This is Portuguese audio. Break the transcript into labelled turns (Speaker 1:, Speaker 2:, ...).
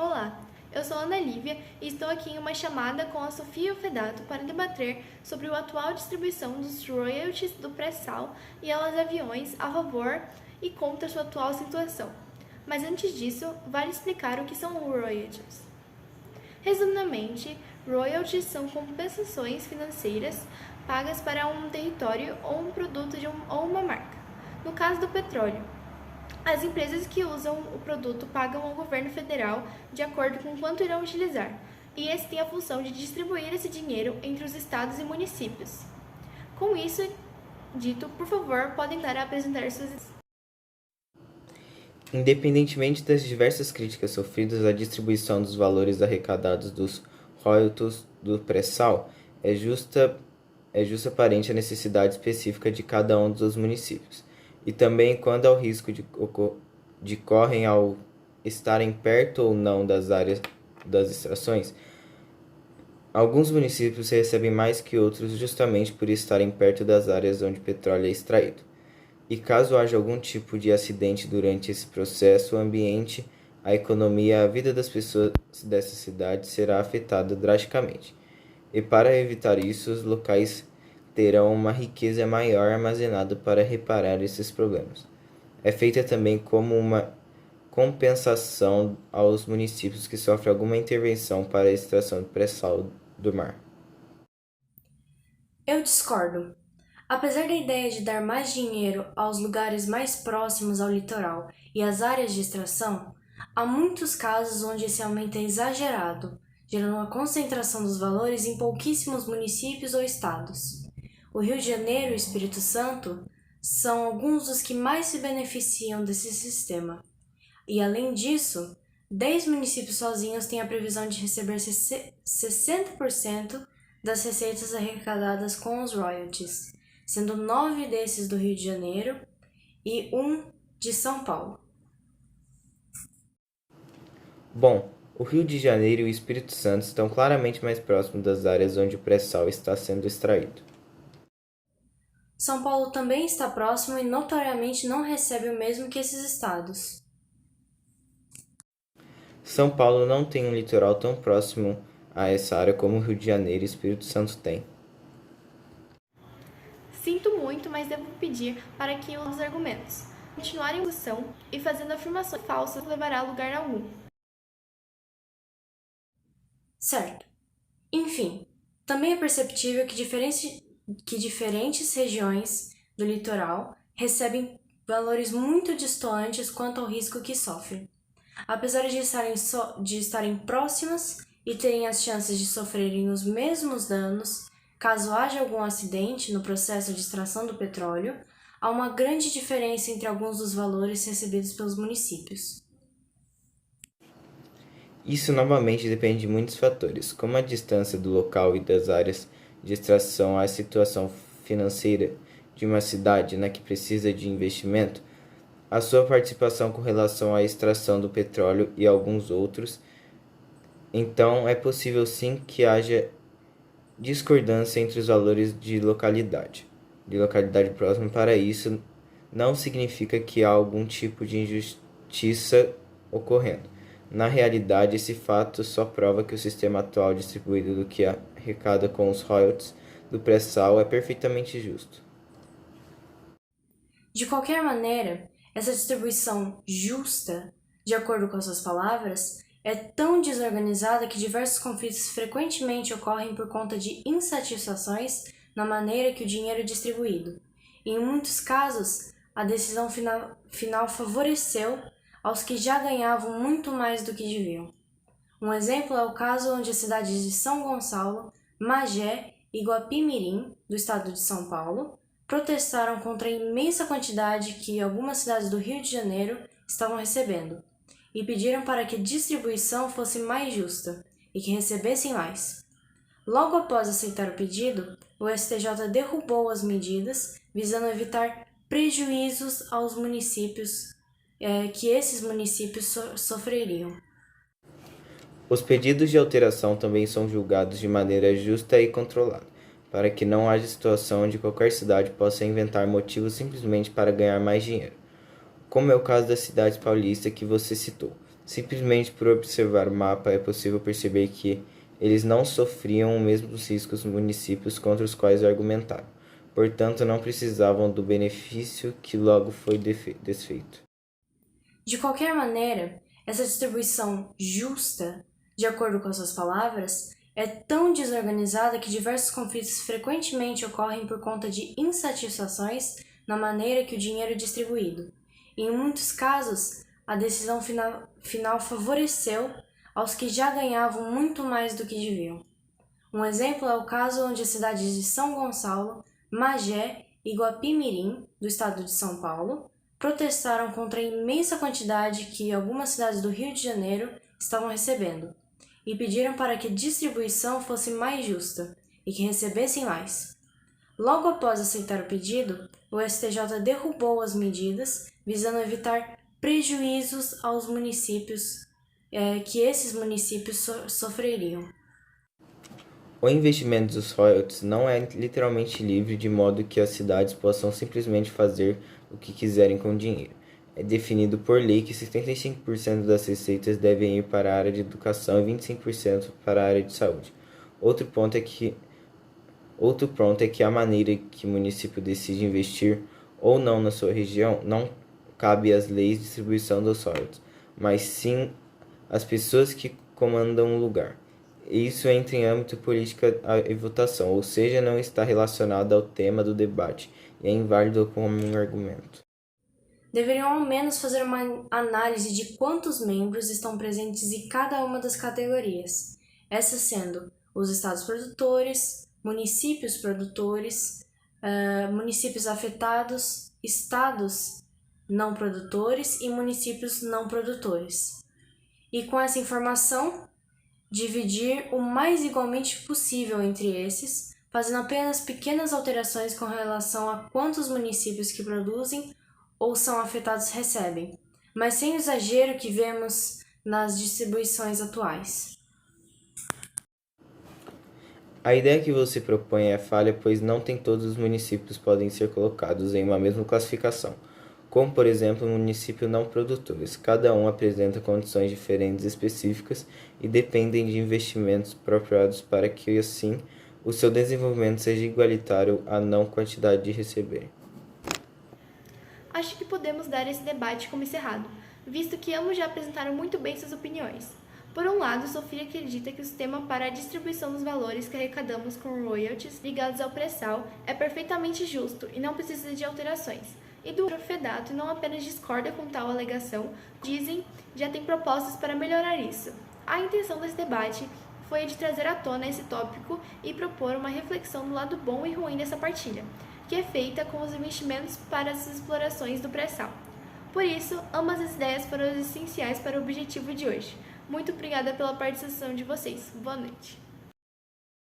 Speaker 1: Olá, eu sou Ana Lívia e estou aqui em uma chamada com a Sofia Fedato para debater sobre a atual distribuição dos royalties do pré-sal e aos aviões a favor e contra sua atual situação. Mas antes disso, vale explicar o que são royalties. Resumidamente, royalties são compensações financeiras pagas para um território ou um produto ou uma marca. No caso do petróleo, as empresas que usam o produto pagam ao governo federal de acordo com quanto irão utilizar, e esse tem a função de distribuir esse dinheiro entre os estados e municípios. Com isso dito, por favor, podem dar a apresentar suas.
Speaker 2: Independentemente das diversas críticas sofridas, a distribuição dos valores arrecadados dos royalties do pré-sal é justa aparente à necessidade específica de cada um dos municípios, e também quando ao risco de correm ao estarem perto ou não das áreas das extrações. Alguns municípios recebem mais que outros justamente por estarem perto das áreas onde o petróleo é extraído. E caso haja algum tipo de acidente durante esse processo, o ambiente, a economia e a vida das pessoas dessa cidade será afetada drasticamente. E para evitar isso, os locais terão uma riqueza maior armazenada para reparar esses problemas. É feita também como uma compensação aos municípios que sofrem alguma intervenção para a extração de pré-sal do mar.
Speaker 3: Eu discordo. Apesar da ideia de dar mais dinheiro aos lugares mais próximos ao litoral e às áreas de extração, há muitos casos onde esse aumento é exagerado, gerando uma concentração dos valores em pouquíssimos municípios ou estados. O Rio de Janeiro e o Espírito Santo são alguns dos que mais se beneficiam desse sistema. E, além disso, 10 municípios sozinhos têm a previsão de receber 60% das receitas arrecadadas com os royalties, sendo 9 desses do Rio de Janeiro e 1 de São Paulo.
Speaker 2: Bom, o Rio de Janeiro e o Espírito Santo estão claramente mais próximos das áreas onde o pré-sal está sendo extraído.
Speaker 3: São Paulo também está próximo e notoriamente não recebe o mesmo que esses estados.
Speaker 2: São Paulo não tem um litoral tão próximo a essa área como o Rio de Janeiro e o Espírito Santo têm.
Speaker 1: Sinto muito, mas devo pedir para que os argumentos continuarem em discussão e fazendo afirmações falsas levará a lugar algum.
Speaker 3: Certo. Enfim, também é perceptível que diferentes regiões do litoral recebem valores muito distantes quanto ao risco que sofrem. Apesar de estarem próximas e terem as chances de sofrerem os mesmos danos, caso haja algum acidente no processo de extração do petróleo, há uma grande diferença entre alguns dos valores recebidos pelos municípios.
Speaker 2: Isso novamente depende de muitos fatores, como a distância do local e das áreas de extração, a situação financeira de uma cidade na que precisa de investimento, a sua participação com relação à extração do petróleo e alguns outros. Então, é possível sim que haja discordância entre os valores de localidade próxima. Para isso, não significa que há algum tipo de injustiça ocorrendo. Na realidade, esse fato só prova que o sistema atual distribuído do que arrecada com os royalties do pré-sal é perfeitamente justo.
Speaker 3: De qualquer maneira, essa distribuição justa, de acordo com as suas palavras, é tão desorganizada que diversos conflitos frequentemente ocorrem por conta de insatisfações na maneira que o dinheiro é distribuído. E, em muitos casos, a decisão final favoreceu aos que já ganhavam muito mais do que deviam. Um exemplo é o caso onde as cidades de São Gonçalo, Magé e Guapimirim, do estado de São Paulo, protestaram contra a imensa quantidade que algumas cidades do Rio de Janeiro estavam recebendo e pediram para que a distribuição fosse mais justa e que recebessem mais. Logo após aceitar o pedido, o STJ derrubou as medidas visando evitar prejuízos aos municípios que esses municípios sofreriam.
Speaker 2: Os pedidos de alteração também são julgados de maneira justa e controlada, para que não haja situação onde qualquer cidade possa inventar motivos simplesmente para ganhar mais dinheiro, como é o caso da cidade paulista que você citou. Simplesmente por observar o mapa é possível perceber que eles não sofriam os mesmos riscos municípios contra os quais argumentaram, portanto não precisavam do benefício que logo foi desfeito.
Speaker 3: De qualquer maneira, essa distribuição justa, de acordo com as suas palavras, é tão desorganizada que diversos conflitos frequentemente ocorrem por conta de insatisfações na maneira que o dinheiro é distribuído. E, em muitos casos, a decisão final favoreceu aos que já ganhavam muito mais do que deviam. Um exemplo é o caso onde as cidades de São Gonçalo, Magé e Guapimirim, do estado de São Paulo, protestaram contra a imensa quantidade que algumas cidades do Rio de Janeiro estavam recebendo e pediram para que a distribuição fosse mais justa e que recebessem mais. Logo após aceitar o pedido, o STJ derrubou as medidas visando evitar prejuízos aos municípios que esses municípios sofreriam.
Speaker 2: O investimento dos royalties não é literalmente livre, de modo que as cidades possam simplesmente fazer o que quiserem com o dinheiro. É definido por lei que 75% das receitas devem ir para a área de educação e 25% para a área de saúde. Outro ponto é que a maneira que o município decide investir ou não na sua região não cabe às leis de distribuição dos royalties, mas sim às pessoas que comandam o lugar. Isso entra em âmbito política e votação, ou seja, não está relacionado ao tema do debate e é inválido como um argumento.
Speaker 3: Deveriam ao menos fazer uma análise de quantos membros estão presentes em cada uma das categorias, essas sendo os estados produtores, municípios produtores, municípios afetados, estados não produtores e municípios não produtores. E com essa informação, dividir o mais igualmente possível entre esses, fazendo apenas pequenas alterações com relação a quantos municípios que produzem ou são afetados recebem, mas sem o exagero que vemos nas distribuições atuais.
Speaker 2: A ideia que você propõe é falha, pois não tem todos os municípios podem ser colocados em uma mesma classificação, como por exemplo municípios não produtores. Cada um apresenta condições diferentes específicas e dependem de investimentos apropriados para que assim o seu desenvolvimento seja igualitário à não quantidade de receber.
Speaker 1: Acho que podemos dar esse debate como encerrado, visto que ambos já apresentaram muito bem suas opiniões. Por um lado, Sofia acredita que o sistema para a distribuição dos valores que arrecadamos com royalties ligados ao pré-sal é perfeitamente justo e não precisa de alterações. E do outro, Fedato não apenas discorda com tal alegação, dizem já tem propostas para melhorar isso. A intenção desse debate foi a de trazer à tona esse tópico e propor uma reflexão do lado bom e ruim dessa partilha, que é feita com os investimentos para as explorações do pré-sal. Por isso, ambas as ideias foram essenciais para o objetivo de hoje. Muito obrigada pela participação de vocês. Boa noite.